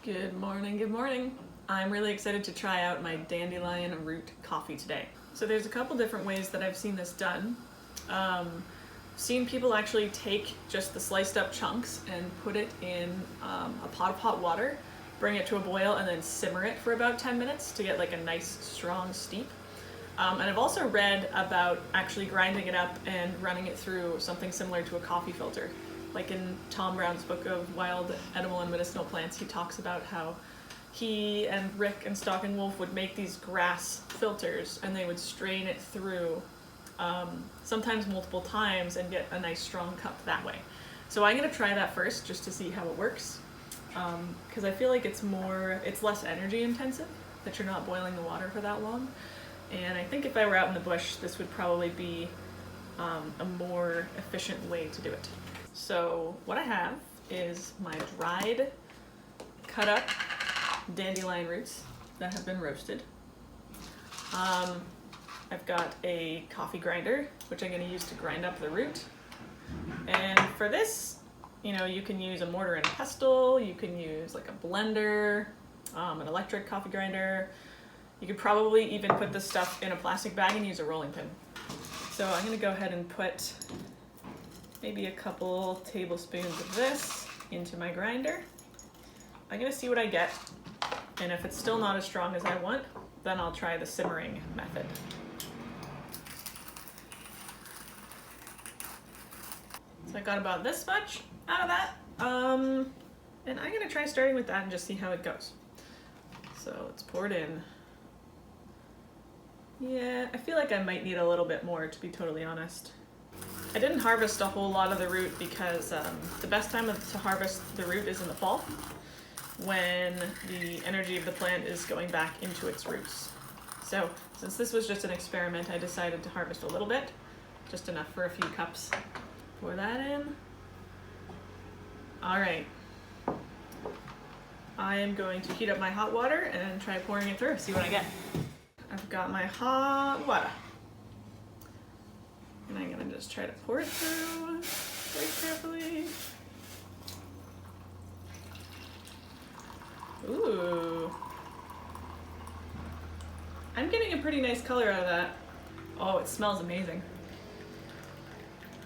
Good morning, good morning. I'm really excited to try out my dandelion root coffee today. So there's a couple different ways that I've seen this done. Seen people actually take just the sliced up chunks and put it in a pot of hot water, bring it to a boil, and then simmer it for about 10 minutes to get like a nice strong steep. And I've also read about actually grinding it up and running it through something similar to a coffee filter. Like in Tom Brown's book of Wild, Edible, and Medicinal Plants, he talks about how he and Rick and Stock and Wolf would make these grass filters and they would strain it through sometimes multiple times and get a nice strong cup that way. So I'm gonna try that first just to see how it works. Because I feel like it's less energy intensive, that you're not boiling the water for that long. And I think if I were out in the bush, this would probably be a more efficient way to do it. So what I have is my dried, cut up dandelion roots that have been roasted. I've got a coffee grinder, which I'm going to use to grind up the root. And for this, you can use a mortar and pestle, you can use like a blender, an electric coffee grinder. You could probably even put this stuff in a plastic bag and use a rolling pin. So I'm going to go ahead and put maybe a couple tablespoons of this into my grinder. I'm going to see what I get, and if it's still not as strong as I want, then I'll try the simmering method. So I got about this much out of that, and I'm going to try starting with that and just see how it goes. So it's poured in. Yeah, I feel like I might need a little bit more, to be totally honest. I didn't harvest a whole lot of the root because the best time to harvest the root is in the fall, when the energy of the plant is going back into its roots. So since this was just an experiment, I decided to harvest a little bit, just enough for a few cups. Pour that in. All right. I am going to heat up my hot water and try pouring it through, see what I get. I've got my hot water. And I'm gonna just try to pour it through very carefully. Ooh. I'm getting a pretty nice color out of that. Oh, it smells amazing.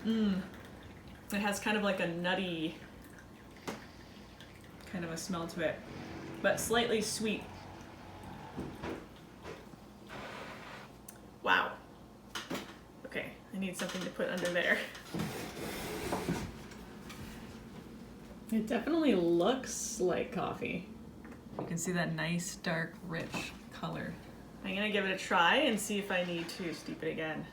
It has kind of like a nutty kind of a smell to it, but slightly sweet. Wow. Okay, I need something to put under there. It definitely looks like coffee. You can see that nice, dark, rich color. I'm gonna give it a try and see if I need to steep it again.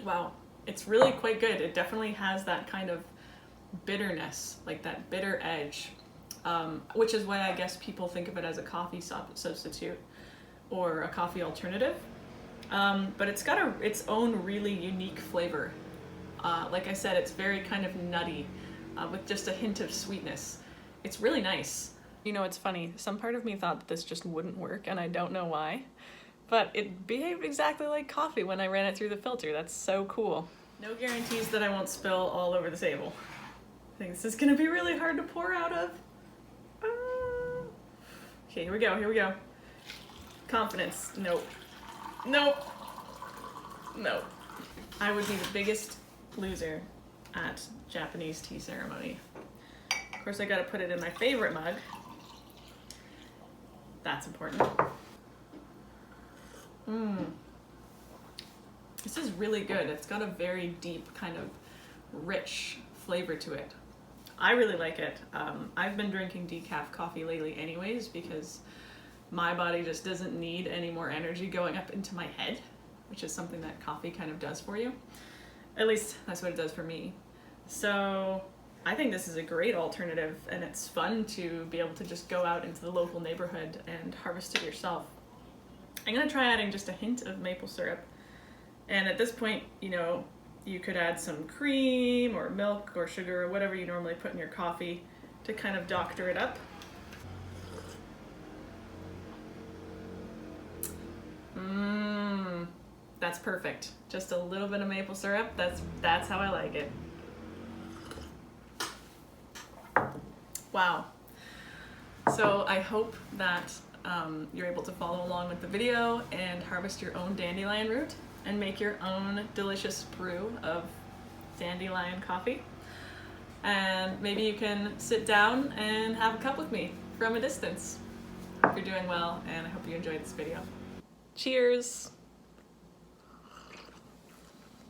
Wow, it's really quite good. It definitely has that kind of bitterness, like that bitter edge, which is why I guess people think of it as a coffee substitute or a coffee alternative. But it's got its own really unique flavor. Like I said, it's very kind of nutty with just a hint of sweetness. It's really nice. It's funny. Some part of me thought that this just wouldn't work, and I don't know why. But it behaved exactly like coffee when I ran it through the filter. That's so cool. No guarantees that I won't spill all over the table. I think this is gonna be really hard to pour out of. Okay, here we go. Confidence. Nope. I would be the biggest loser at Japanese tea ceremony. Of course, I gotta put it in my favorite mug. That's important. This is really good. It's got a very deep, kind of rich flavor to it. I really like it. I've been drinking decaf coffee lately anyways because my body just doesn't need any more energy going up into my head, which is something that coffee kind of does for you. At least that's what it does for me. So I think this is a great alternative, and it's fun to be able to just go out into the local neighborhood and harvest it yourself. I'm gonna try adding just a hint of maple syrup. And at this point, you could add some cream or milk or sugar or whatever you normally put in your coffee to kind of doctor it up. That's perfect. Just a little bit of maple syrup. That's how I like it. Wow. So I hope that you're able to follow along with the video and harvest your own dandelion root and make your own delicious brew of dandelion coffee. And maybe you can sit down and have a cup with me from a distance. Hope you're doing well, and I hope you enjoyed this video. Cheers!